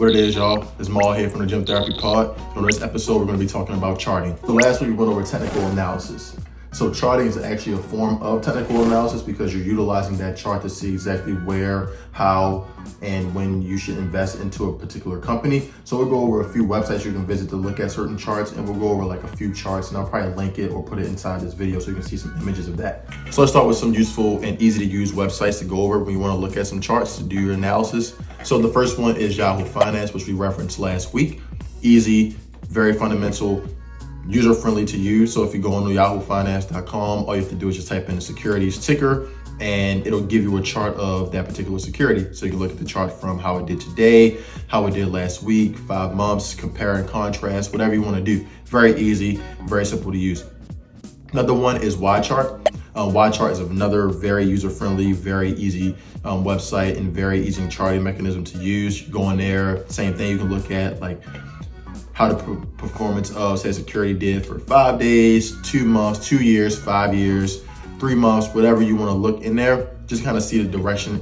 What it is, y'all, it's Maul here from the Gym Therapy Pod. On this episode, we're going to be talking about charting. So last week, we went over technical analysis. So charting is actually a form of technical analysis because you're utilizing that chart to see exactly where, how, and when you should invest into a particular company. So we'll go over a few websites you can visit to look at certain charts, and we'll go over like a few charts, and I'll probably link it or put it inside this video so you can see some images of that. So let's start with some useful and easy to use websites to go over when you want to look at some charts to do your analysis. So the first one is Yahoo Finance, which we referenced last week. Easy, very fundamental, user-friendly to use. So if you go on to yahoofinance.com, all you have to do is just type in the securities ticker and it'll give you a chart of that particular security. So you can look at the chart from how it did today, how it did last week, 5 months, compare and contrast, whatever you want to do. Very easy, very simple to use. Another one is YChart. YChart is another very user-friendly, very easy website and very easy charting mechanism to use. You go in there, same thing, you can look at like how the performance of, say, security did for 5 days, 2 months, 2 years, 5 years, 3 months, whatever you want to look in there. Just kind of see the direction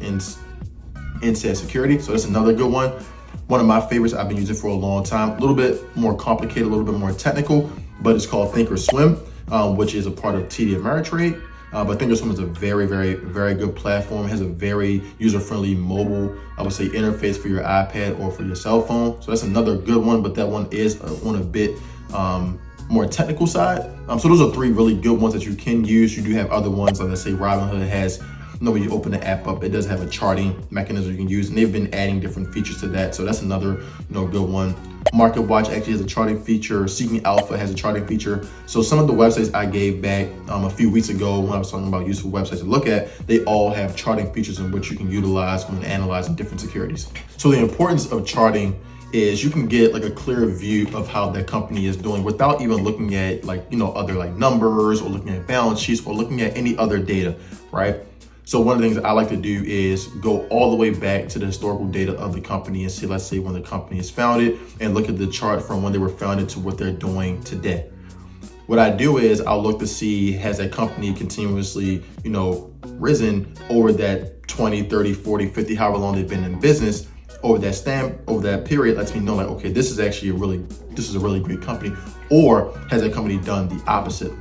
in said security. So that's another good one. One of my favorites I've been using for a long time. A little bit more complicated, a little bit more technical, but it's called Thinkorswim, which is a part of TD Ameritrade. But Thinkorswim is a very, very, very good platform. It has a very user-friendly mobile, I would say, interface for your iPad or for your cell phone. So that's another good one, but that one is on a bit more technical side. So those are 3 really good ones that you can use. You do have other ones, like let's say Robinhood has, when you open the app up, it does have a charting mechanism you can use, and they've been adding different features to that. So that's another, good one. MarketWatch actually has a charting feature. Seeking Alpha has a charting feature. So some of the websites I gave back a few weeks ago when I was talking about useful websites to look at, they all have charting features in which you can utilize when analyzing different securities. So the importance of charting is you can get like a clear view of how that company is doing without even looking at other like numbers or looking at balance sheets or looking at any other data, right? So one of the things I like to do is go all the way back to the historical data of the company and see, let's say, when the company is founded, and look at the chart from when they were founded to what they're doing today. What I do is I'll look to see, has that company continuously, risen over that 20, 30, 40, 50, however long they've been in business. Over that period lets me know like, okay, this is actually a really great company. Or has that company done the opposite?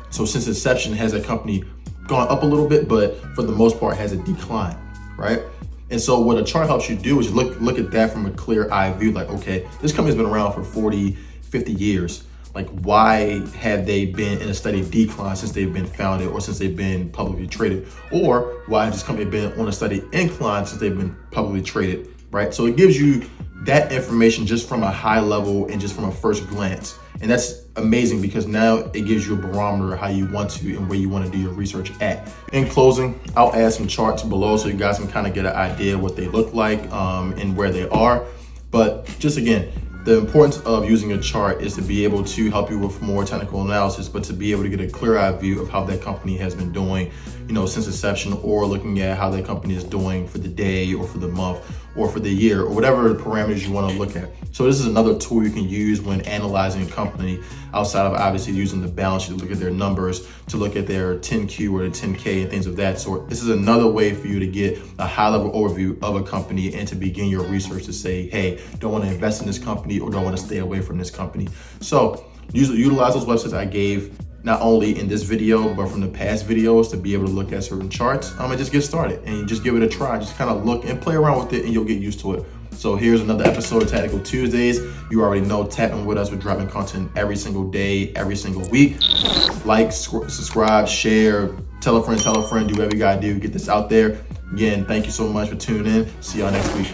So since inception, has that company gone up a little bit, but for the most part has a decline, right? And so what a chart helps you do is look at that from a clear eye view, like, okay, this company's been around for 40, 50 years. Like, why have they been in a steady decline since they've been founded or since they've been publicly traded? Or why has this company been on a steady incline since they've been publicly traded, right? So it gives you that information just from a high level and just from a first glance. And that's amazing because now it gives you a barometer of how you want to and where you want to do your research at. In closing, I'll add some charts below so you guys can kind of get an idea of what they look like and where they are. But just again, the importance of using a chart is to be able to help you with more technical analysis, but to be able to get a clear eye view of how that company has been doing, since inception, or looking at how that company is doing for the day or for the month or for the year or whatever parameters you want to look at. So this is another tool you can use when analyzing a company outside of obviously using the balance sheet to look at their numbers, to look at their 10Q or the 10K and things of that sort. This is another way for you to get a high level overview of a company and to begin your research to say, hey, do I want to invest in this company or do I want to stay away from this company? So utilize those websites I gave not only in this video, but from the past videos to be able to look at certain charts and just get started and just give it a try. Just kind of look and play around with it and you'll get used to it. So here's another episode of Tactical Tuesdays. You already know, tapping with us. We're dropping content every single day, every single week. Like, subscribe, share, tell a friend, do whatever you gotta do, get this out there. Again, thank you so much for tuning in. See y'all next week.